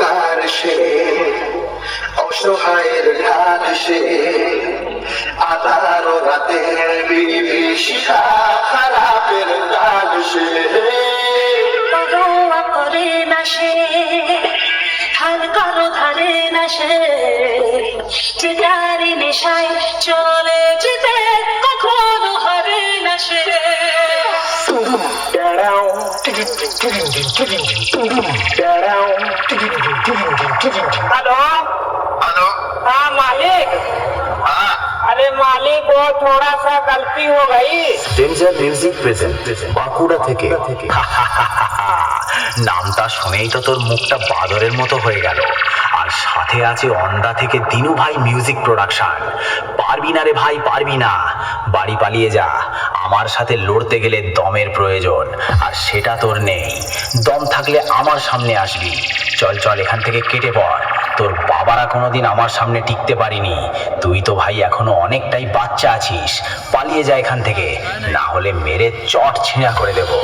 অন্ধকার সে, অসহায়ের ঢাক সে, আধার রাতে বিভীষিকা খারাপের কাজ সে। পরোয়া করে না সে, হাল কারো ধারে না সে, যে গাড়ি নেশায় চলে যেতে কখনো হারে না সে। Hello hello. हाँ मालिक। हाँ अरे मालिक वो थोड़ा सा गलती हो गई। ডেঞ্জার মিউজিক প্রেজেন্ট বাঁকুড়া থেকে। নামটা শুনেই তো তোর মুখটা বাদরের মতো হয়ে গেল। আর সাথে আছে অন্দা থেকে দিনু ভাই মিউজিক প্রোডাকশন। পারবি না রে ভাই, পারবি না। বাড়ি পালিয়ে যা। আমার সাথে লড়তে গেলে দমের প্রয়োজন, আর সেটা তোর নেই। দম থাকলে আমার সামনে আসবি। চল চল এখান থেকে কেটে পড়। তোর বাবারা কোনোদিন আমার সামনে টিকতে পারিনি। তুই তো ভাই এখনো অনেকটাই বাচ্চা আছিস। পালিয়ে যা এখান থেকে, না হলে মেরে চট ছিঁড়া করে দেবো।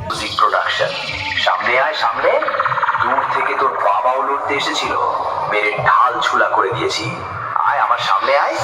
Music production. সামনে আয় সামনে। দূর থেকে তোর বাবাও লড়তে এসেছিল, মেরে ঢাল ছুলা করে দিয়েছি। আয় আমার সামনে আয়।